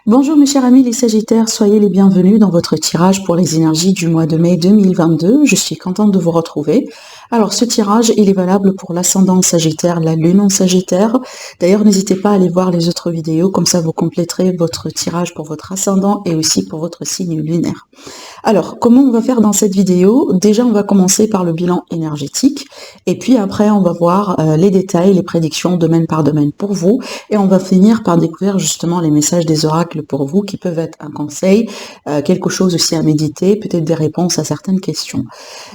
Bonjour mes chers amis les Sagittaires, soyez les bienvenus dans votre tirage pour les énergies du mois de mai 2022. Je suis contente de vous retrouver. Alors ce tirage, il est valable pour l'ascendant Sagittaire, la lune en Sagittaire. D'ailleurs, n'hésitez pas à aller voir les autres vidéos, comme ça vous compléterez votre tirage pour votre ascendant et aussi pour votre signe lunaire. Alors, comment on va faire dans cette vidéo? Déjà, on va commencer par le bilan énergétique et puis après, on va voir les détails, les prédictions domaine par domaine pour vous et on va finir par découvrir justement les messages des oracles pour vous qui peuvent être un conseil, quelque chose aussi à méditer, peut-être des réponses à certaines questions.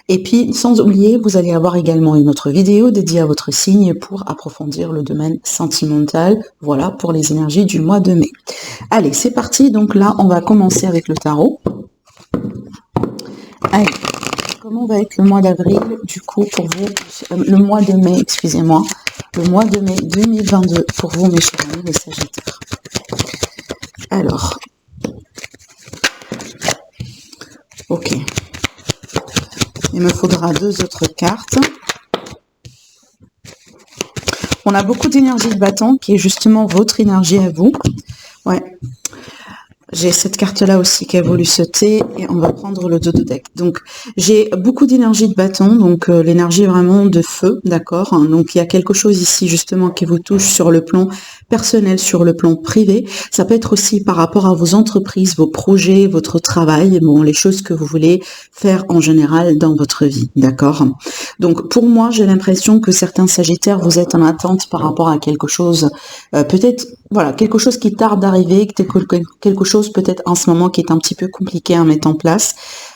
Et puis, sans oublier, vous allez avoir également une autre vidéo dédiée à votre signe pour approfondir le domaine sentimental. Voilà pour les énergies du mois de mai. Allez, c'est parti. Donc là, on va commencer avec le tarot. Allez, comment va être le mois d'avril, du coup, pour vous, le mois de mai, excusez-moi, le mois de mai 2022 pour vous, mes chers amis, les Sagittaires. Alors, ok, il me faudra deux autres cartes. On a beaucoup d'énergie de bâton, qui est justement votre énergie à vous. Ouais. J'ai cette carte-là aussi qui a voulu sauter et on va prendre le 2 de deck. Donc, j'ai beaucoup d'énergie de bâton, donc l'énergie vraiment de feu, d'accord. Donc, il y a quelque chose ici justement qui vous touche sur le plan personnel, sur le plan privé. Ça peut être aussi par rapport à vos entreprises, vos projets, votre travail, bon, les choses que vous voulez faire en général dans votre vie, d'accord. Donc, pour moi, j'ai l'impression que certains Sagittaires, vous êtes en attente par rapport à quelque chose, peut-être, voilà, quelque chose qui tarde d'arriver, quelque chose peut-être en ce moment qui est un petit peu compliqué à mettre en place.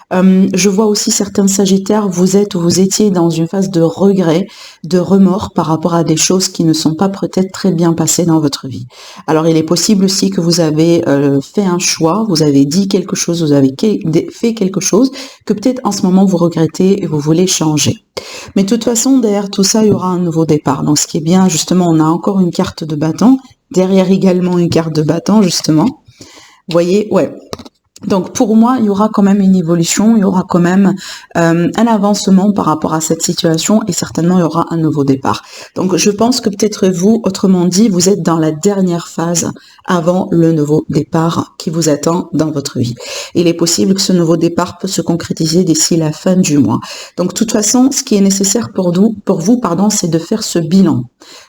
Je vois aussi certains Sagittaires, vous êtes ou vous étiez dans une phase de regret, de remords par rapport à des choses qui ne sont pas peut-être très bien passées dans votre vie. Alors il est possible aussi que vous avez fait un choix, vous avez dit quelque chose, vous avez fait quelque chose que peut-être en ce moment vous regrettez et vous voulez changer. Mais de toute façon, derrière tout ça, il y aura un nouveau départ. Donc ce qui est bien, justement, on a encore une carte de bâton, derrière également une carte de bâton, justement. Vous voyez, ouais. Donc pour moi, il y aura quand même une évolution, il y aura quand même un avancement par rapport à cette situation et certainement il y aura un nouveau départ. Donc je pense que peut-être vous, autrement dit, vous êtes dans la dernière phase avant le nouveau départ qui vous attend dans votre vie. Il est possible que ce nouveau départ peut se concrétiser d'ici la fin du mois. Donc de toute façon, ce qui est nécessaire pour vous, c'est de faire ce bilan.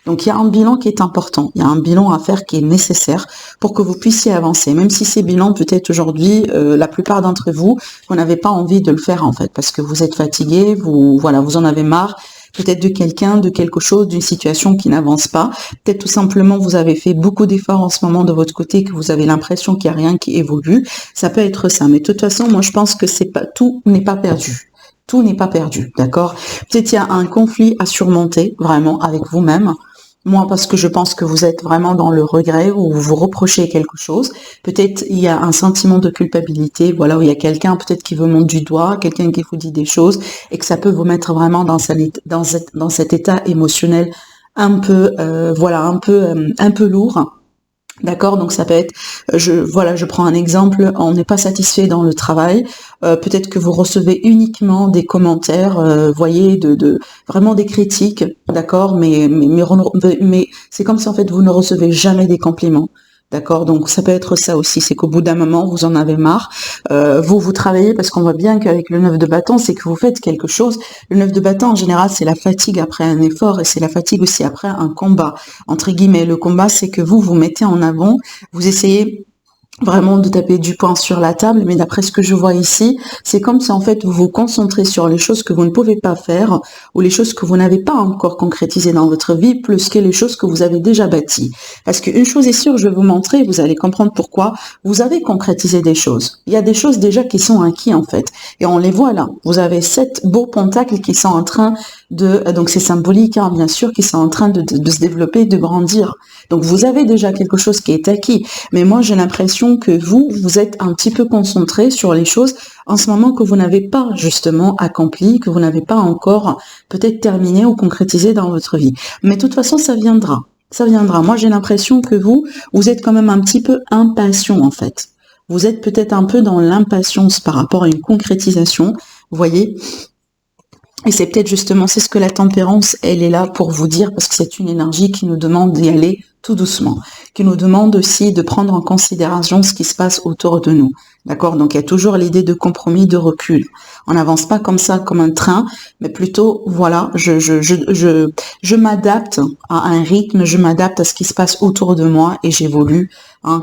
Donc il y a un bilan qui est important, il y a un bilan à faire qui est nécessaire pour que vous puissiez avancer, même si ces bilans peut-être aujourd'hui, la plupart d'entre vous, vous n'avez pas envie de le faire en fait, parce que vous êtes fatigué, vous en avez marre, peut-être de quelqu'un, de quelque chose, d'une situation qui n'avance pas. Peut-être tout simplement vous avez fait beaucoup d'efforts en ce moment de votre côté, que vous avez l'impression qu'il n'y a rien qui évolue. Ça peut être ça, mais de toute façon, moi je pense que tout n'est pas perdu. Tout n'est pas perdu, d'accord? Peut-être il y a un conflit à surmonter vraiment avec vous-même. Moi, parce que je pense que vous êtes vraiment dans le regret ou vous vous reprochez quelque chose. Peut-être il y a un sentiment de culpabilité, voilà, où il y a quelqu'un peut-être qui vous montre du doigt, quelqu'un qui vous dit des choses et que ça peut vous mettre vraiment dans cet état émotionnel un peu, un peu lourd. D'accord, donc ça peut être, je prends un exemple, on n'est pas satisfait dans le travail, peut-être que vous recevez uniquement des commentaires, voyez, de vraiment des critiques, d'accord, mais c'est comme si en fait vous ne recevez jamais des compliments. D'accord, donc ça peut être ça aussi, c'est qu'au bout d'un moment, vous en avez marre, vous travaillez, parce qu'on voit bien qu'avec le 9 de bâton, c'est que vous faites quelque chose. Le 9 de bâton, en général, c'est la fatigue après un effort, et c'est la fatigue aussi après un combat, entre guillemets. Le combat, c'est que vous mettez en avant, vous essayez vraiment de taper du poing sur la table, mais d'après ce que je vois ici, c'est comme si en fait vous vous concentrez sur les choses que vous ne pouvez pas faire ou les choses que vous n'avez pas encore concrétisées dans votre vie, plus que les choses que vous avez déjà bâties. Parce qu'une chose est sûre, je vais vous montrer, vous allez comprendre pourquoi, vous avez concrétisé des choses. Il y a des choses déjà qui sont acquises en fait, et on les voit là. Vous avez 7 beaux pentacles qui sont en train donc c'est symbolique hein, bien sûr, qui sont en train de se développer, de grandir. Donc vous avez déjà quelque chose qui est acquis, mais moi j'ai l'impression que vous êtes un petit peu concentré sur les choses en ce moment que vous n'avez pas justement accompli, que vous n'avez pas encore peut-être terminé ou concrétisé dans votre vie. Mais de toute façon, ça viendra. Ça viendra. Moi, j'ai l'impression que vous êtes quand même un petit peu impatient en fait. Vous êtes peut-être un peu dans l'impatience par rapport à une concrétisation, vous voyez. Et c'est peut-être justement, c'est ce que la tempérance, elle est là pour vous dire, parce que c'est une énergie qui nous demande d'y aller tout doucement, qui nous demande aussi de prendre en considération ce qui se passe autour de nous. D'accord? Donc, il y a toujours l'idée de compromis, de recul. On n'avance pas comme ça, comme un train, mais plutôt, voilà, je m'adapte à un rythme, je m'adapte à ce qui se passe autour de moi et j'évolue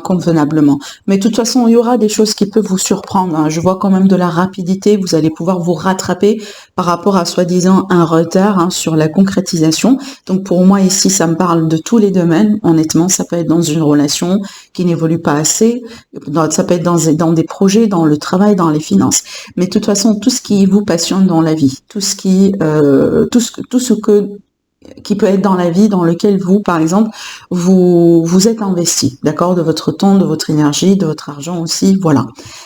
convenablement. Mais de toute façon, il y aura des choses qui peuvent vous surprendre. Hein. Je vois quand même de la rapidité. Vous allez pouvoir vous rattraper par rapport à soi-disant un retard sur la concrétisation. Donc pour moi ici, ça me parle de tous les domaines. Honnêtement, ça peut être dans une relation qui n'évolue pas assez. Ça peut être dans des projets, dans le travail, dans les finances. Mais de toute façon, tout ce qui vous passionne dans la vie, tout ce qui peut être dans la vie dans lequel vous, par exemple, vous êtes investi, d'accord, de votre temps, de votre énergie, de votre argent aussi, voilà.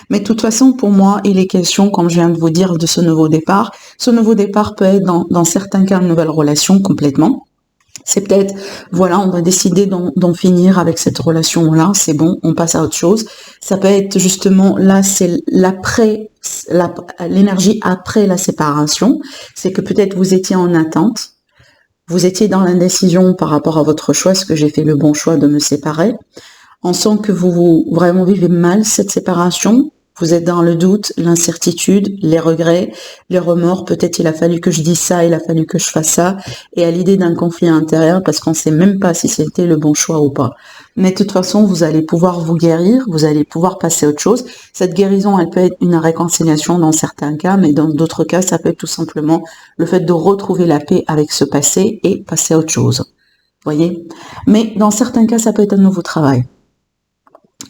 Mais de toute façon, pour moi, il est question, comme je viens de vous dire, de ce nouveau départ. Ce nouveau départ peut être dans certains cas une nouvelle relation complètement. C'est peut-être, voilà, on va décider d'en finir avec cette relation-là, c'est bon, on passe à autre chose. Ça peut être justement, là, c'est l'énergie après la séparation. C'est que peut-être vous étiez en attente. Vous étiez dans l'indécision par rapport à votre choix, est-ce que j'ai fait le bon choix de me séparer? On sent que vous vraiment vivez mal cette séparation. Vous êtes dans le doute, l'incertitude, les regrets, les remords. Peut-être il a fallu que je dise ça, il a fallu que je fasse ça. Et à l'idée d'un conflit intérieur parce qu'on ne sait même pas si c'était le bon choix ou pas. Mais de toute façon, vous allez pouvoir vous guérir, vous allez pouvoir passer à autre chose. Cette guérison, elle peut être une réconciliation dans certains cas, mais dans d'autres cas, ça peut être tout simplement le fait de retrouver la paix avec ce passé et passer à autre chose. Voyez? Mais dans certains cas, ça peut être un nouveau travail.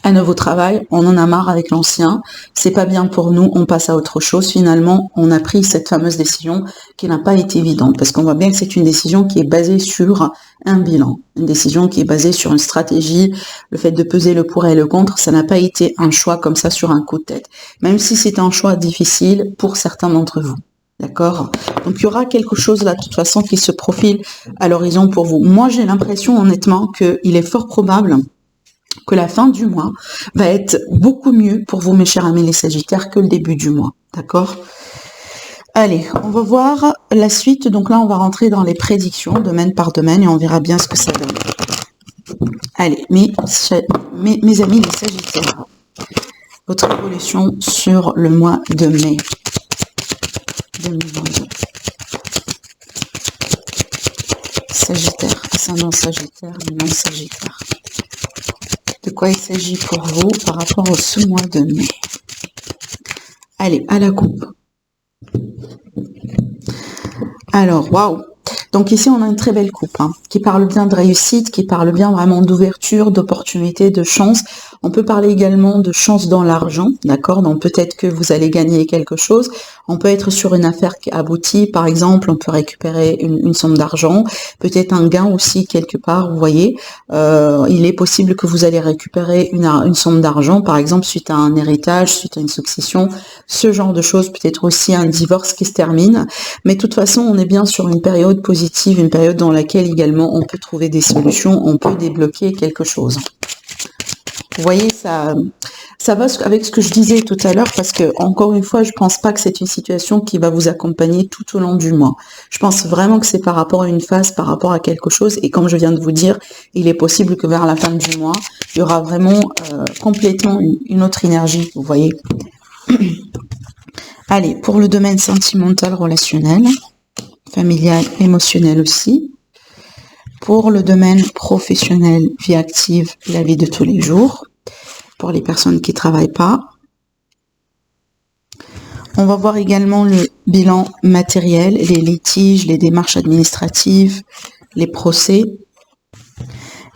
Un nouveau travail, on en a marre avec l'ancien, c'est pas bien pour nous, on passe à autre chose. Finalement, on a pris cette fameuse décision qui n'a pas été évidente, parce qu'on voit bien que c'est une décision qui est basée sur un bilan, une décision qui est basée sur une stratégie, le fait de peser le pour et le contre, ça n'a pas été un choix comme ça sur un coup de tête, même si c'est un choix difficile pour certains d'entre vous. D'accord? Donc il y aura quelque chose là de toute façon qui se profile à l'horizon pour vous. Moi j'ai l'impression honnêtement qu'il est fort probable que la fin du mois va être beaucoup mieux pour vous, mes chers amis les Sagittaires, que le début du mois. D'accord? Allez, on va voir la suite. Donc là, on va rentrer dans les prédictions, domaine par domaine, et on verra bien ce que ça donne. Allez, mes amis les Sagittaires, votre évolution sur le mois de mai 2022. Sagittaire, ascendant Sagittaire, non Sagittaire. De quoi il s'agit pour vous par rapport au ce mois de mai? Allez, à la coupe. Alors, waouh! Donc ici, on a une très belle coupe, qui parle bien de réussite, qui parle bien vraiment d'ouverture, d'opportunité, de chance. On peut parler également de chance dans l'argent, d'accord? Donc peut-être que vous allez gagner quelque chose. On peut être sur une affaire qui aboutit, par exemple, on peut récupérer une somme d'argent, peut-être un gain aussi quelque part, vous voyez. Il est possible que vous allez récupérer une somme d'argent, par exemple, suite à un héritage, suite à une succession, ce genre de choses, peut-être aussi un divorce qui se termine. Mais de toute façon, on est bien sur une période positive, une période dans laquelle également on peut trouver des solutions, on peut débloquer quelque chose. Vous voyez, ça va avec ce que je disais tout à l'heure, parce que encore une fois, je pense pas que c'est une situation qui va vous accompagner tout au long du mois. Je pense vraiment que c'est par rapport à une phase, par rapport à quelque chose, et comme je viens de vous dire, il est possible que vers la fin du mois, il y aura vraiment complètement une autre énergie, vous voyez. Allez, pour le domaine sentimental, relationnel, familial, émotionnel aussi. Pour le domaine professionnel, vie active, la vie de tous les jours. Pour les personnes qui ne travaillent pas. On va voir également le bilan matériel, les litiges, les démarches administratives, les procès.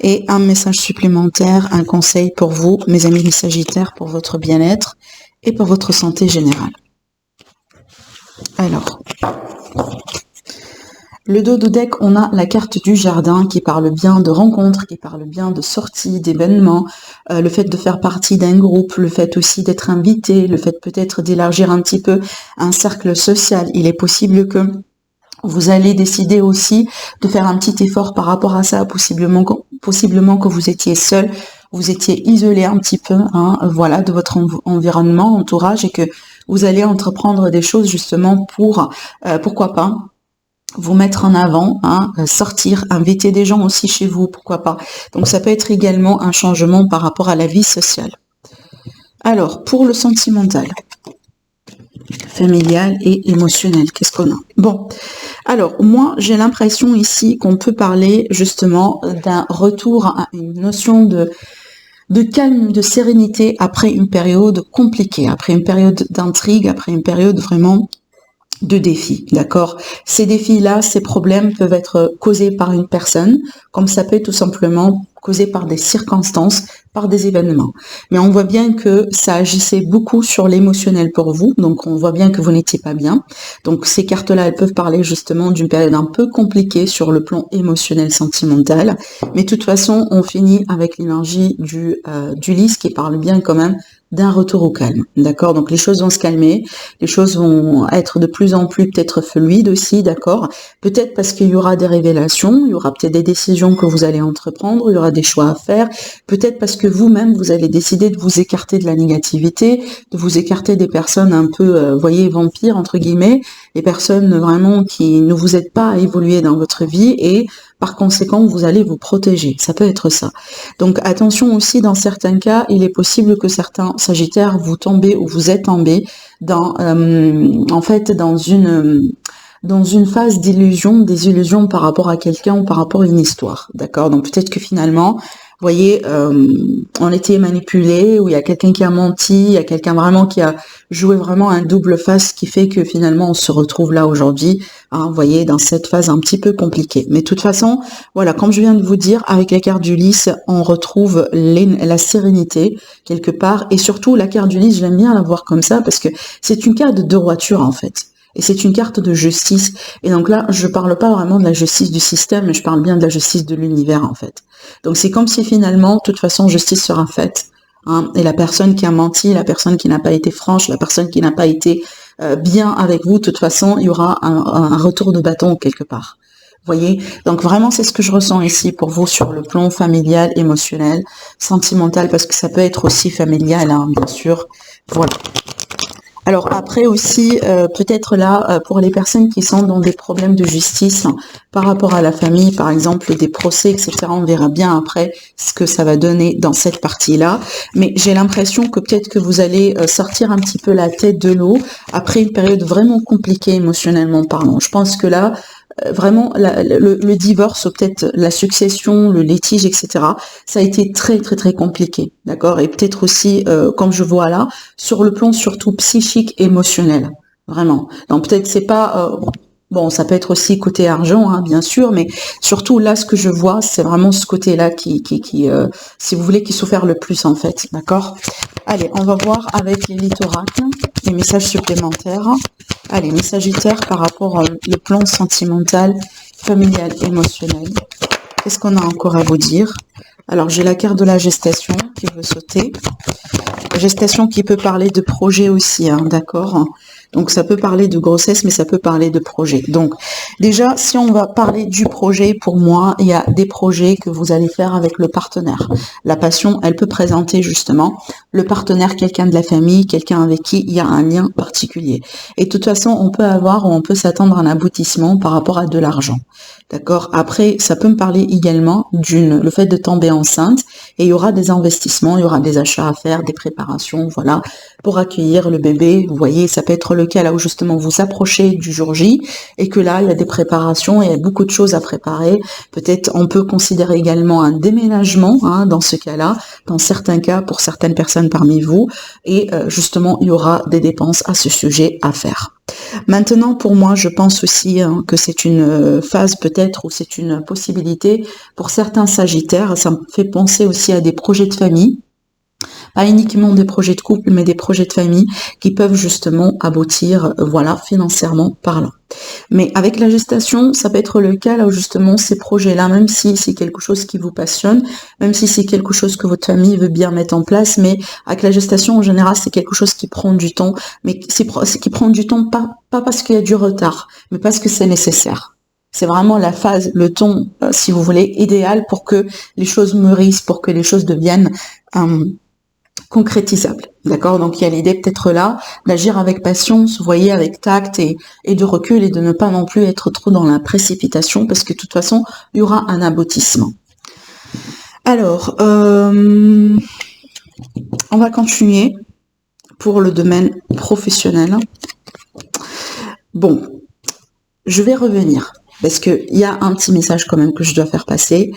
Et un message supplémentaire, un conseil pour vous, mes amis les Sagittaires, pour votre bien-être et pour votre santé générale. Alors, le dos du deck, on a la carte du jardin qui parle bien de rencontres, qui parle bien de sorties, d'événements, le fait de faire partie d'un groupe, le fait aussi d'être invité, le fait peut-être d'élargir un petit peu un cercle social. Il est possible que vous allez décider aussi de faire un petit effort par rapport à ça, possiblement que vous étiez seul, vous étiez isolé un petit peu, voilà, de votre environnement, entourage, et que vous allez entreprendre des choses justement pour, pourquoi pas, vous mettre en avant, hein, sortir, inviter des gens aussi chez vous, pourquoi pas. Donc ça peut être également un changement par rapport à la vie sociale. Alors, pour le sentimental, familial et émotionnel, qu'est-ce qu'on a? Bon, alors moi j'ai l'impression ici qu'on peut parler justement d'un retour à une notion de calme, de sérénité après une période compliquée, après une période d'intrigue, après une période vraiment de défis, d'accord? Ces défis-là, ces problèmes peuvent être causés par une personne, comme ça peut être tout simplement causé par des circonstances, par des événements. Mais on voit bien que ça agissait beaucoup sur l'émotionnel pour vous, donc on voit bien que vous n'étiez pas bien. Donc ces cartes-là, elles peuvent parler justement d'une période un peu compliquée sur le plan émotionnel, sentimental. Mais de toute façon, on finit avec l'énergie du lys qui parle bien quand même d'un retour au calme, d'accord? Donc les choses vont se calmer, les choses vont être de plus en plus peut-être fluides aussi, d'accord? Peut-être parce qu'il y aura des révélations, il y aura peut-être des décisions que vous allez entreprendre, il y aura des choix à faire, peut-être parce que vous-même, vous allez décider de vous écarter de la négativité, de vous écarter des personnes un peu, voyez, vampires, entre guillemets, les personnes vraiment qui ne vous aident pas à évoluer dans votre vie et par conséquent, vous allez vous protéger. Ça peut être ça. Donc attention aussi, dans certains cas, il est possible que certains Sagittaires vous tombez ou vous êtes tombés dans, en fait, dans une phase d'illusion, des illusions par rapport à quelqu'un ou par rapport à une histoire, d'accord? Donc peut-être que finalement, vous voyez, on était manipulé, ou il y a quelqu'un qui a menti, il y a quelqu'un vraiment qui a joué vraiment un double face qui fait que finalement on se retrouve là aujourd'hui, hein, vous voyez, dans cette phase un petit peu compliquée. Mais de toute façon, voilà, comme je viens de vous dire, avec la carte du lys, on retrouve la sérénité quelque part, et surtout la carte du lys, j'aime bien la voir comme ça parce que c'est une carte de droiture en fait. Et c'est une carte de justice. Et donc là, je parle pas vraiment de la justice du système, mais je parle bien de la justice de l'univers, en fait. Donc c'est comme si finalement, de toute façon, justice sera faite. Hein, et la personne qui a menti, la personne qui n'a pas été franche, la personne qui n'a pas été bien avec vous, de toute façon, il y aura un retour de bâton quelque part. Vous voyez? Donc vraiment, c'est ce que je ressens ici pour vous sur le plan familial, émotionnel, sentimental, parce que ça peut être aussi familial, hein, bien sûr. Voilà. Alors après aussi, peut-être là, pour les personnes qui sont dans des problèmes de justice par rapport à la famille, par exemple des procès, etc., on verra bien après ce que ça va donner dans cette partie-là. Mais j'ai l'impression que peut-être que vous allez sortir un petit peu la tête de l'eau après une période vraiment compliquée émotionnellement parlant. Je pense que là, vraiment le divorce ou peut-être la succession, le litige, etc. Ça a été très très très compliqué, d'accord? Et peut-être aussi, comme je vois là, sur le plan surtout psychique, émotionnel, vraiment. Donc peut-être c'est pas bon, ça peut être aussi côté argent, hein, bien sûr, mais surtout là, ce que je vois, c'est vraiment ce côté-là qui si vous voulez, qui souffre le plus en fait, d'accord? Allez, on va voir avec les littoracles, les messages supplémentaires. Allez, mes Sagittaires, par rapport au plan sentimental, familial, émotionnel. Qu'est-ce qu'on a encore à vous dire? Alors, j'ai la carte de la gestation qui veut sauter. Gestation qui peut parler de projet aussi, hein, d'accord? Donc ça peut parler de grossesse, mais ça peut parler de projet. Donc déjà, si on va parler du projet, pour moi, il y a des projets que vous allez faire avec le partenaire. La passion, elle peut présenter justement le partenaire, quelqu'un de la famille, quelqu'un avec qui il y a un lien particulier. Et de toute façon, on peut avoir ou on peut s'attendre à un aboutissement par rapport à de l'argent. D'accord? Après, ça peut me parler également le fait de tomber enceinte, et il y aura des investissements, il y aura des achats à faire, des préparations, voilà, pour accueillir le bébé. Vous voyez, ça peut être le cas là où justement vous approchez du jour J, et que là, il y a des préparations, et il y a beaucoup de choses à préparer. Peut-être on peut considérer également un déménagement, hein, dans ce cas-là, dans certains cas, pour certaines personnes parmi vous, et justement, il y aura des dépenses à ce sujet à faire. Maintenant, pour moi, je pense aussi que c'est une phase peut-être, ou c'est une possibilité pour certains Sagittaires. Ça me fait penser aussi à des projets de famille, pas uniquement des projets de couple, mais des projets de famille qui peuvent justement aboutir, voilà, financièrement parlant. Mais avec la gestation, ça peut être le cas là où justement ces projets-là, même si c'est quelque chose qui vous passionne, même si c'est quelque chose que votre famille veut bien mettre en place, mais avec la gestation en général, c'est quelque chose qui prend du temps, mais qui prend du temps pas parce qu'il y a du retard, mais parce que c'est nécessaire. C'est vraiment la phase, le temps, si vous voulez, idéal pour que les choses mûrissent, pour que les choses deviennent concrétisables. D'accord? Donc, il y a l'idée peut-être là d'agir avec patience, vous voyez, avec tact et de recul et de ne pas non plus être trop dans la précipitation parce que de toute façon, il y aura un aboutissement. Alors, on va continuer pour le domaine professionnel. Bon, je vais revenir parce qu'il y a un petit message quand même que je dois faire passer.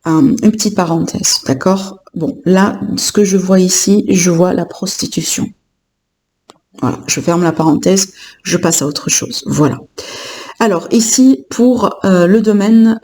Une petite parenthèse, d'accord? Bon, là, ce que je vois ici, je vois la prostitution. Voilà, je ferme la parenthèse, je passe à autre chose. Voilà. Alors ici, pour le domaine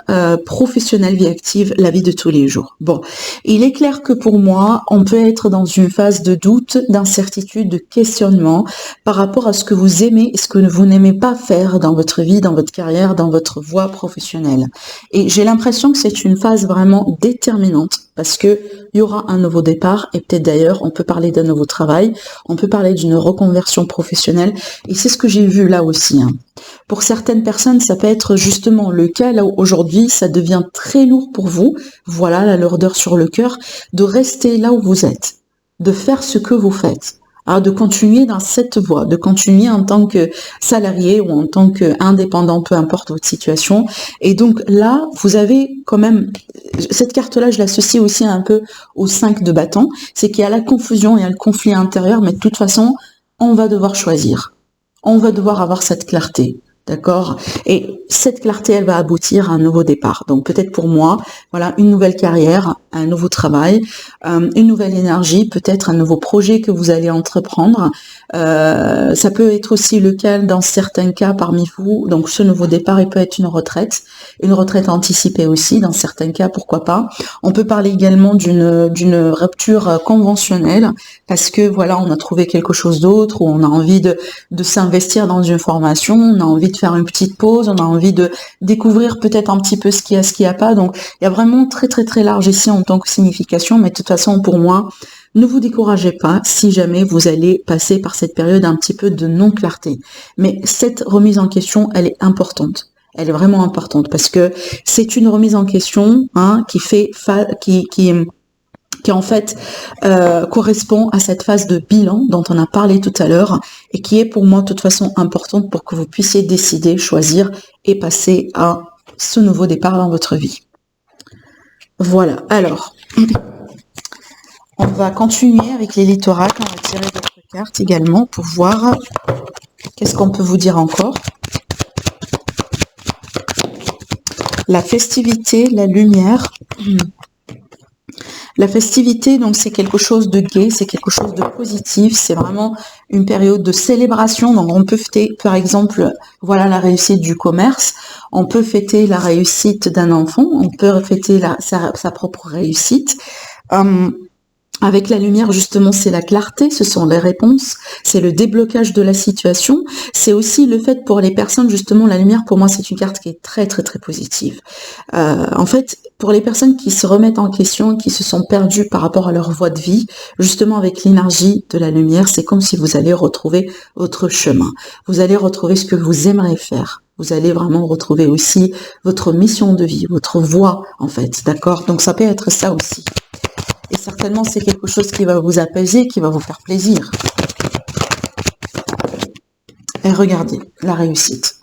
professionnel, vie active, la vie de tous les jours. Bon, il est clair que pour moi, on peut être dans une phase de doute, d'incertitude, de questionnement par rapport à ce que vous aimez et ce que vous n'aimez pas faire dans votre vie, dans votre carrière, dans votre voie professionnelle. Et j'ai l'impression que c'est une phase vraiment déterminante parce que il y aura un nouveau départ et peut-être d'ailleurs, on peut parler d'un nouveau travail, on peut parler d'une reconversion professionnelle et c'est ce que j'ai vu là aussi. Pour certaines personnes, ça peut être justement le cas là où aujourd'hui, ça devient très lourd pour vous, voilà la lourdeur sur le cœur, de rester là où vous êtes, de faire ce que vous faites, de continuer dans cette voie, de continuer en tant que salarié ou en tant qu'indépendant, peu importe votre situation. Et donc là, vous avez quand même, cette carte-là, je l'associe aussi un peu au 5 de bâton, c'est qu'il y a la confusion, il y a le conflit intérieur, mais de toute façon, on va devoir choisir. On va devoir avoir cette clarté, d'accord? Et cette clarté, elle va aboutir à un nouveau départ. Donc peut-être pour moi, voilà, une nouvelle carrière, un nouveau travail, une nouvelle énergie, peut-être un nouveau projet que vous allez entreprendre. Ça peut être aussi le cas dans certains cas parmi vous. Donc ce nouveau départ, il peut être une retraite anticipée aussi dans certains cas, pourquoi pas. On peut parler également d'une rupture conventionnelle parce que voilà, on a trouvé quelque chose d'autre ou on a envie de s'investir dans une formation, on a envie de faire une petite pause, on a envie de découvrir peut-être un petit peu ce qu'il y a pas. Donc il y a vraiment très très très large ici en tant que signification, mais de toute façon pour moi, ne vous découragez pas si jamais vous allez passer par cette période un petit peu de non-clarté. Mais cette remise en question, elle est importante. Elle est vraiment importante parce que c'est une remise en question qui en fait correspond à cette phase de bilan dont on a parlé tout à l'heure et qui est pour moi de toute façon importante pour que vous puissiez décider, choisir et passer à ce nouveau départ dans votre vie. Voilà, alors on va continuer avec les littorales, on va tirer d'autres cartes également pour voir qu'est-ce qu'on peut vous dire encore. La festivité, la lumière. La festivité, donc c'est quelque chose de gai, c'est quelque chose de positif, c'est vraiment une période de célébration. Donc on peut fêter, par exemple, voilà la réussite du commerce, on peut fêter la réussite d'un enfant, on peut fêter sa propre réussite. Avec la lumière, justement, c'est la clarté, ce sont les réponses, c'est le déblocage de la situation. C'est aussi le fait pour les personnes, justement, la lumière, pour moi, c'est une carte qui est très, très, très positive. En fait, pour les personnes qui se remettent en question, qui se sont perdues par rapport à leur voie de vie, justement, avec l'énergie de la lumière, c'est comme si vous allez retrouver votre chemin. Vous allez retrouver ce que vous aimeriez faire. Vous allez vraiment retrouver aussi votre mission de vie, votre voie, en fait, d'accord? Donc, ça peut être ça aussi. Et certainement, c'est quelque chose qui va vous apaiser, qui va vous faire plaisir. Et regardez, la réussite.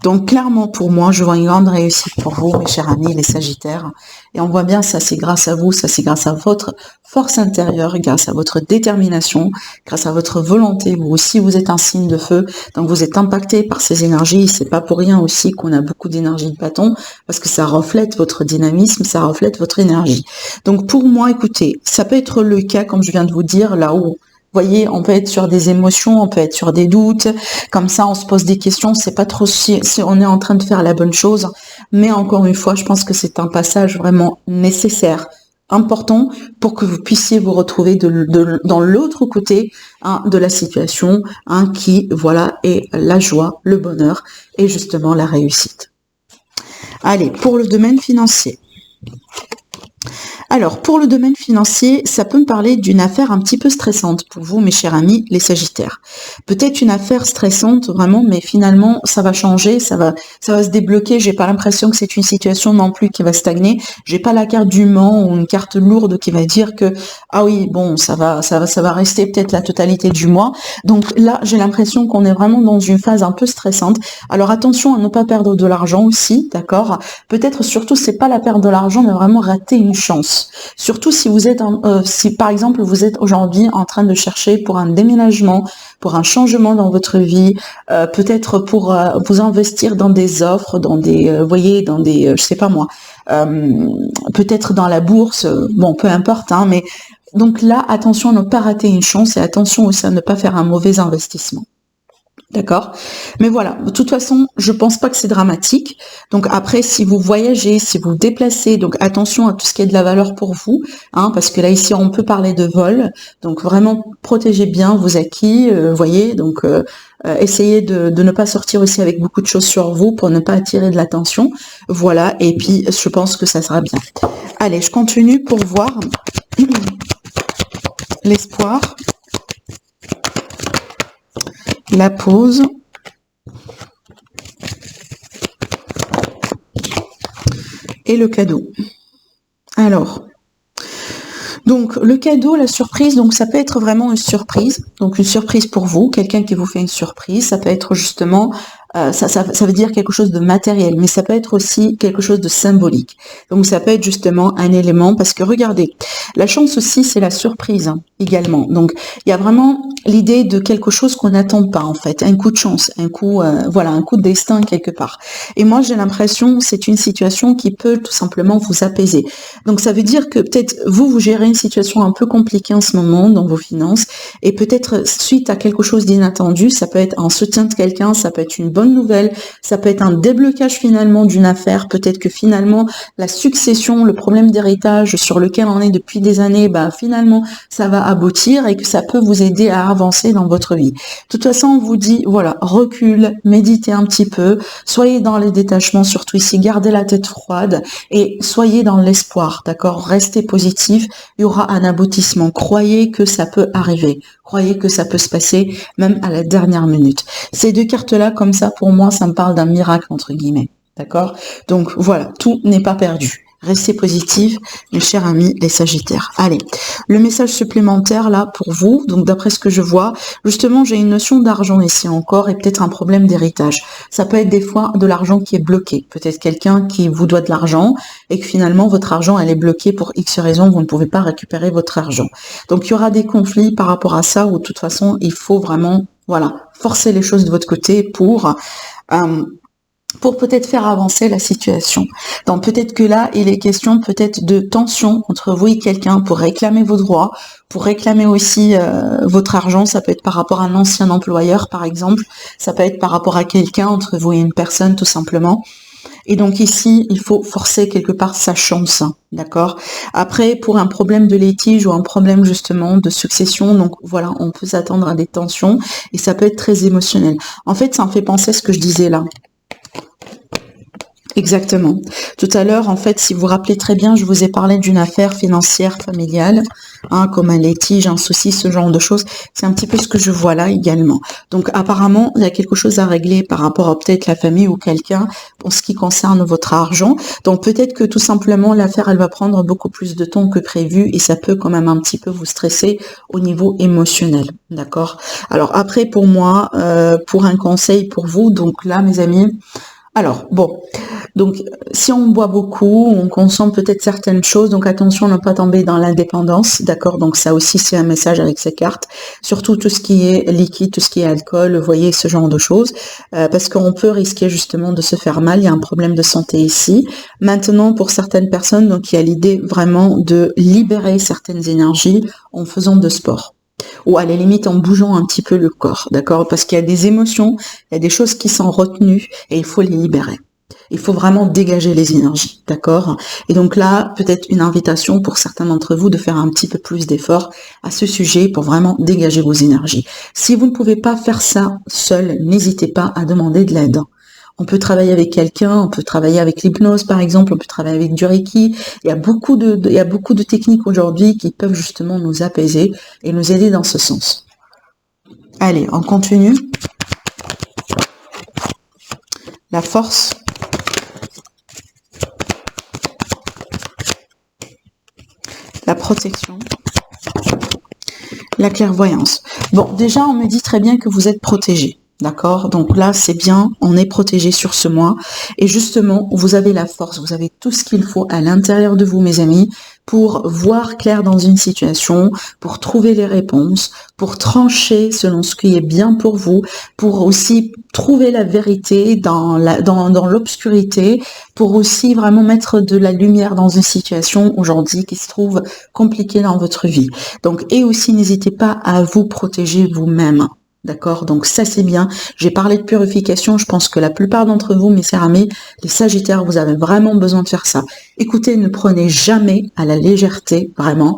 Donc, clairement, pour moi, je vois une grande réussite pour vous, mes chers amis, les Sagittaires. Et on voit bien, ça, c'est grâce à vous, ça, c'est grâce à votre force intérieure, grâce à votre détermination, grâce à votre volonté. Vous aussi, vous êtes un signe de feu. Donc, vous êtes impacté par ces énergies. C'est pas pour rien aussi qu'on a beaucoup d'énergie de bâton, parce que ça reflète votre dynamisme, ça reflète votre énergie. Donc, pour moi, écoutez, ça peut être le cas, comme je viens de vous dire, là où vous voyez, on peut être sur des émotions, on peut être sur des doutes, comme ça on se pose des questions, c'est pas trop si on est en train de faire la bonne chose, mais encore une fois, je pense que c'est un passage vraiment nécessaire, important, pour que vous puissiez vous retrouver dans l'autre côté de la situation, qui, voilà, est la joie, le bonheur et justement la réussite. Allez, pour le domaine financier. Alors, pour le domaine financier, ça peut me parler d'une affaire un petit peu stressante pour vous, mes chers amis, les Sagittaires. Peut-être une affaire stressante, vraiment, mais finalement, ça va changer, ça va se débloquer. J'ai pas l'impression que c'est une situation non plus qui va stagner. J'ai pas la carte du Mans ou une carte lourde qui va dire que, ah oui, bon, ça va rester peut-être la totalité du mois. Donc là, j'ai l'impression qu'on est vraiment dans une phase un peu stressante. Alors attention à ne pas perdre de l'argent aussi, d'accord? Peut-être surtout, c'est pas la perte de l'argent, mais vraiment rater une chance. Surtout si vous êtes, si par exemple vous êtes aujourd'hui en train de chercher pour un déménagement, pour un changement dans votre vie, peut-être pour vous investir dans des offres, dans des, voyez, dans des, je sais pas moi, peut-être dans la bourse, bon, peu importe, hein, mais donc là, attention à ne pas rater une chance et attention aussi à ne pas faire un mauvais investissement. D'accord? Mais voilà, de toute façon, je pense pas que c'est dramatique. Donc après, si vous voyagez, si vous vous déplacez, donc attention à tout ce qui est de la valeur pour vous, hein, parce que là, ici, on peut parler de vol. Donc vraiment, protégez bien vos acquis, voyez, donc essayez de ne pas sortir aussi avec beaucoup de choses sur vous pour ne pas attirer de l'attention. Voilà, et puis je pense que ça sera bien. Allez, je continue pour voir l'espoir, la pause et le cadeau. Alors, donc le cadeau, la surprise, donc ça peut être vraiment une surprise. Donc une surprise pour vous, quelqu'un qui vous fait une surprise, ça peut être justement ça veut dire quelque chose de matériel, mais ça peut être aussi quelque chose de symbolique. Donc ça peut être justement un élément, parce que regardez, la chance aussi c'est la surprise hein, également. Donc il y a vraiment l'idée de quelque chose qu'on n'attend pas en fait, un coup de chance, un coup, voilà, un coup de destin quelque part. Et moi j'ai l'impression c'est une situation qui peut tout simplement vous apaiser. Donc ça veut dire que peut-être vous gérez une situation un peu compliquée en ce moment dans vos finances, et peut-être suite à quelque chose d'inattendu, ça peut être un soutien de quelqu'un, ça peut être une bonne nouvelle, ça peut être un déblocage finalement d'une affaire, peut-être que finalement la succession, le problème d'héritage sur lequel on est depuis des années, bah finalement ça va aboutir et que ça peut vous aider à avancer dans votre vie. De toute façon, on vous dit, voilà, recule, méditez un petit peu, soyez dans les détachements, surtout ici, gardez la tête froide et soyez dans l'espoir, d'accord? Restez positif, il y aura un aboutissement, croyez que ça peut arriver. Croyez que ça peut se passer même à la dernière minute. Ces deux cartes-là, comme ça, pour moi, ça me parle d'un miracle, entre guillemets. D'accord? Donc voilà, tout n'est pas perdu. Restez positifs, mes chers amis, les Sagittaires. Allez, le message supplémentaire là pour vous, donc d'après ce que je vois, justement j'ai une notion d'argent ici encore et peut-être un problème d'héritage. Ça peut être des fois de l'argent qui est bloqué. Peut-être quelqu'un qui vous doit de l'argent et que finalement votre argent elle est bloquée pour X raisons, vous ne pouvez pas récupérer votre argent. Donc il y aura des conflits par rapport à ça où de toute façon il faut vraiment, voilà, forcer les choses de votre côté pour peut-être faire avancer la situation. Donc peut-être que là, il est question peut-être de tension entre vous et quelqu'un pour réclamer vos droits, pour réclamer aussi votre argent. Ça peut être par rapport à un ancien employeur, par exemple. Ça peut être par rapport à quelqu'un, entre vous et une personne, tout simplement. Et donc ici, il faut forcer quelque part sa chance, d'accord? Après, pour un problème de litige ou un problème justement de succession, donc voilà, on peut s'attendre à des tensions et ça peut être très émotionnel. En fait, ça me fait penser à ce que je disais là. Exactement. Tout à l'heure, en fait, si vous vous rappelez très bien, je vous ai parlé d'une affaire financière familiale, hein, comme un litige, un souci, ce genre de choses. C'est un petit peu ce que je vois là également. Donc, apparemment, il y a quelque chose à régler par rapport à peut-être la famille ou quelqu'un en ce qui concerne votre argent. Donc, peut-être que tout simplement, l'affaire, elle va prendre beaucoup plus de temps que prévu et ça peut quand même un petit peu vous stresser au niveau émotionnel. D'accord? Alors, après, pour moi, pour un conseil pour vous, donc là, mes amis, alors, bon, donc si on boit beaucoup, on consomme peut-être certaines choses, donc attention à ne pas tomber dans l'indépendance, d'accord? Donc ça aussi c'est un message avec ces cartes, surtout tout ce qui est liquide, tout ce qui est alcool, vous voyez, ce genre de choses, parce qu'on peut risquer justement de se faire mal, il y a un problème de santé ici. Maintenant, pour certaines personnes, donc il y a l'idée vraiment de libérer certaines énergies en faisant de sport. Ou à la limite en bougeant un petit peu le corps, d'accord? Parce qu'il y a des émotions, il y a des choses qui sont retenues et il faut les libérer. Il faut vraiment dégager les énergies, d'accord? Et donc là, peut-être une invitation pour certains d'entre vous de faire un petit peu plus d'efforts à ce sujet pour vraiment dégager vos énergies. Si vous ne pouvez pas faire ça seul, n'hésitez pas à demander de l'aide. On peut travailler avec quelqu'un, on peut travailler avec l'hypnose par exemple, on peut travailler avec du Reiki. Il y a beaucoup de techniques aujourd'hui qui peuvent justement nous apaiser et nous aider dans ce sens. Allez, on continue. La force. La protection. La clairvoyance. Bon, déjà, on me dit très bien que vous êtes protégé. D'accord? Donc là, c'est bien, on est protégé sur ce mois. Et justement, vous avez la force, vous avez tout ce qu'il faut à l'intérieur de vous, mes amis, pour voir clair dans une situation, pour trouver les réponses, pour trancher selon ce qui est bien pour vous, pour aussi trouver la vérité dans l'obscurité, pour aussi vraiment mettre de la lumière dans une situation aujourd'hui qui se trouve compliquée dans votre vie. Donc, et aussi, n'hésitez pas à vous protéger vous-même. D'accord? Donc ça c'est bien. J'ai parlé de purification, je pense que la plupart d'entre vous, mes chers amis, les Sagittaires, vous avez vraiment besoin de faire ça. Écoutez, ne prenez jamais à la légèreté, vraiment,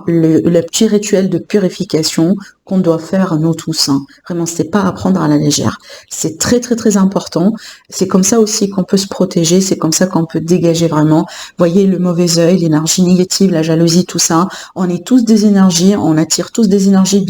le petit rituel de purification qu'on doit faire nous tous. Vraiment, c'est pas à prendre à la légère. C'est très très très important. C'est comme ça aussi qu'on peut se protéger, c'est comme ça qu'on peut dégager vraiment. Voyez le mauvais œil, l'énergie négative, la jalousie, tout ça. On est tous des énergies, on attire tous des énergies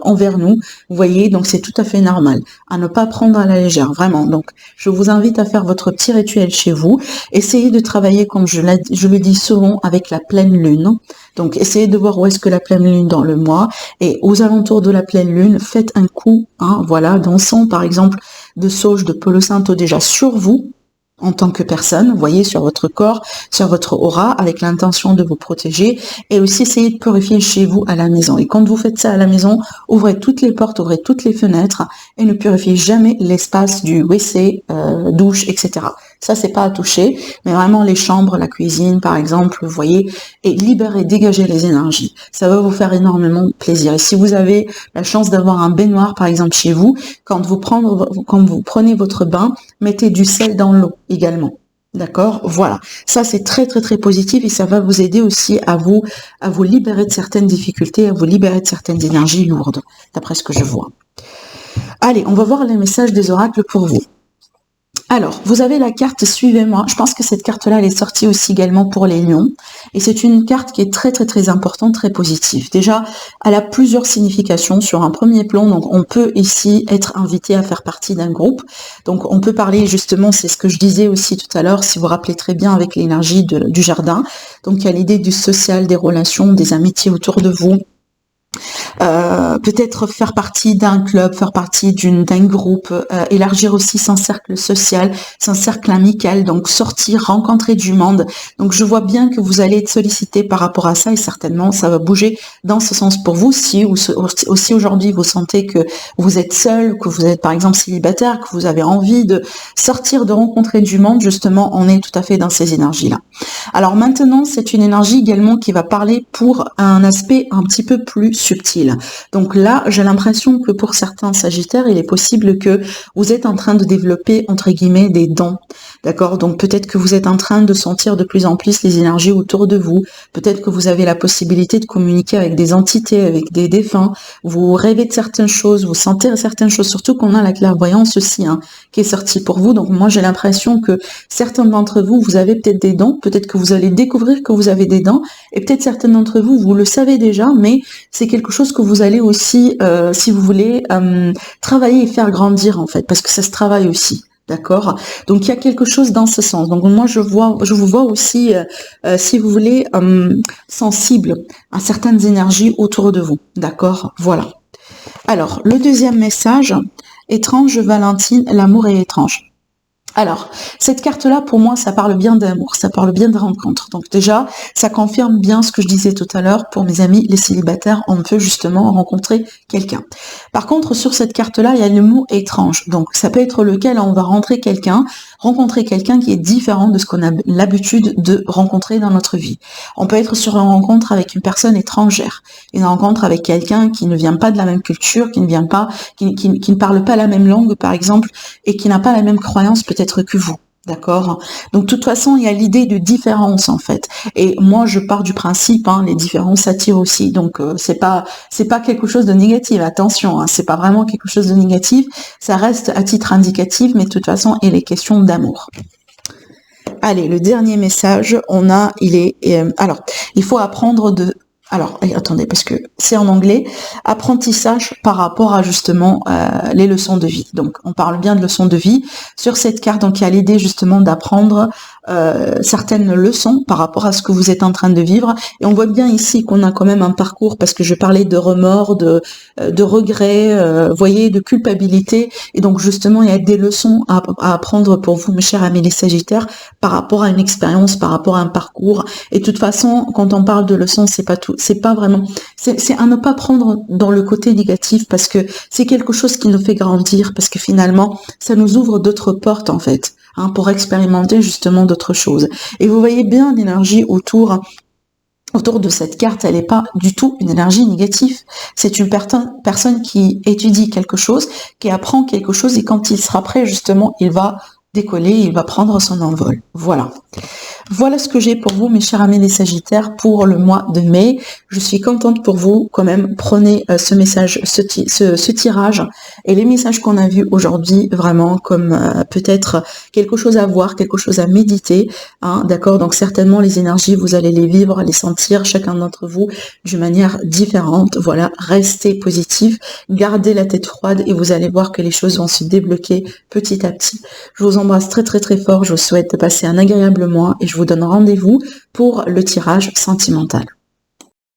envers nous. Vous voyez, donc c'est tout à fait normal. À ne pas prendre à la légère, vraiment. Donc, je vous invite à faire votre petit rituel chez vous. Essayez de travailler, comme je le dis souvent, avec la pleine lune. Donc, essayez de voir où est-ce que la pleine lune dans le mois. Et aux alentours de la pleine lune, faites un coup, voilà, d'encens, par exemple, de sauge, de Palo Santo déjà sur vous, en tant que personne, vous voyez, sur votre corps, sur votre aura, avec l'intention de vous protéger, et aussi essayez de purifier chez vous à la maison. Et quand vous faites ça à la maison, ouvrez toutes les portes, ouvrez toutes les fenêtres, et ne purifiez jamais l'espace du WC, douche, etc. Ça, c'est pas à toucher, mais vraiment les chambres, la cuisine, par exemple, vous voyez, et libérez, dégagez les énergies. Ça va vous faire énormément plaisir. Et si vous avez la chance d'avoir un baignoire, par exemple, chez vous, quand vous prenez votre bain, mettez du sel dans l'eau également. D'accord? Voilà. Ça, c'est très, très, très positif et ça va vous aider aussi à vous libérer de certaines difficultés, à vous libérer de certaines énergies lourdes, d'après ce que je vois. Allez, on va voir les messages des oracles pour vous. Alors, vous avez la carte Suivez-moi. Je pense que cette carte-là, elle est sortie aussi également pour les lions. Et c'est une carte qui est très, très, très importante, très positive. Déjà, elle a plusieurs significations sur un premier plan. Donc, on peut ici être invité à faire partie d'un groupe. Donc, on peut parler justement, c'est ce que je disais aussi tout à l'heure, si vous vous rappelez très bien avec l'énergie du jardin. Donc, il y a l'idée du social, des relations, des amitiés autour de vous. Peut-être faire partie d'un club, faire partie d'un groupe, élargir aussi son cercle social, son cercle amical, donc sortir, rencontrer du monde. Donc je vois bien que vous allez être sollicité par rapport à ça et certainement ça va bouger dans ce sens pour vous. Si aussi aujourd'hui vous sentez que vous êtes seul, que vous êtes par exemple célibataire, que vous avez envie de sortir, de rencontrer du monde, justement on est tout à fait dans ces énergies-là. Alors maintenant c'est une énergie également qui va parler pour un aspect un petit peu plus subtil. Donc là, j'ai l'impression que pour certains Sagittaires, il est possible que vous êtes en train de développer, entre guillemets, des dons. D'accord? Donc peut-être que vous êtes en train de sentir de plus en plus les énergies autour de vous. Peut-être que vous avez la possibilité de communiquer avec des entités, avec des défunts. Vous rêvez de certaines choses, vous sentez certaines choses, surtout qu'on a la clairvoyance aussi, qui est sortie pour vous. Donc moi, j'ai l'impression que certains d'entre vous, vous avez peut-être des dons. Peut-être que vous allez découvrir que vous avez des dons. Et peut-être certains d'entre vous, vous le savez déjà, mais c'est quelque chose que vous allez aussi, si vous voulez, travailler et faire grandir en fait, parce que ça se travaille aussi. D'accord? Donc il y a quelque chose dans ce sens. Donc moi je vous vois aussi, si vous voulez, sensible à certaines énergies autour de vous. D'accord? Voilà. Alors, le deuxième message, étrange Valentine, l'amour est étrange. Alors, cette carte-là, pour moi, ça parle bien d'amour, ça parle bien de rencontre. Donc déjà, ça confirme bien ce que je disais tout à l'heure pour mes amis, les célibataires, on peut justement rencontrer quelqu'un. Par contre, sur cette carte-là, il y a le mot étrange. Donc, ça peut être lequel on va rencontrer quelqu'un qui est différent de ce qu'on a l'habitude de rencontrer dans notre vie. On peut être sur une rencontre avec une personne étrangère, une rencontre avec quelqu'un qui ne vient pas de la même culture, qui ne parle pas la même langue, par exemple, et qui n'a pas la même croyance peut-être que vous. D'accord? Donc, de toute façon, il y a l'idée de différence, en fait. Et moi, je pars du principe, hein, les différences s'attirent aussi. Donc, c'est pas quelque chose de négatif. Attention, hein, c'est pas vraiment quelque chose de négatif. Ça reste à titre indicatif, mais de toute façon, il est question d'amour. Allez, le dernier message, alors, il faut apprendre alors, attendez, parce que c'est en anglais, apprentissage par rapport à justement les leçons de vie. Donc, on parle bien de leçons de vie sur cette carte. Donc, il y a l'idée justement d'apprendre certaines leçons par rapport à ce que vous êtes en train de vivre. Et on voit bien ici qu'on a quand même un parcours, parce que je parlais de remords, de regrets, voyez, de culpabilité. Et donc, justement, il y a des leçons à apprendre pour vous, mes chers amis les Sagittaires, par rapport à une expérience, par rapport à un parcours. Et de toute façon, quand on parle de leçons, c'est pas vraiment, c'est à ne pas prendre dans le côté négatif, parce que c'est quelque chose qui nous fait grandir, parce que finalement, ça nous ouvre d'autres portes, en fait, hein, pour expérimenter justement d'autres choses. Et vous voyez bien l'énergie autour de cette carte, elle n'est pas du tout une énergie négative. C'est une personne qui étudie quelque chose, qui apprend quelque chose, et quand il sera prêt, justement, il va décoller, il va prendre son envol. Voilà. Voilà ce que j'ai pour vous, mes chers amis les Sagittaires, pour le mois de mai. Je suis contente pour vous, quand même. Prenez ce message, ce tirage et les messages qu'on a vus aujourd'hui, vraiment comme peut-être quelque chose à voir, quelque chose à méditer. Hein, d'accord? Donc certainement les énergies, vous allez les vivre, les sentir, chacun d'entre vous, d'une manière différente. Voilà, restez positif, gardez la tête froide et vous allez voir que les choses vont se débloquer petit à petit. Je vous embrasse très très très fort. Je vous souhaite de passer un agréable mois et je vous donne rendez-vous pour le tirage sentimental.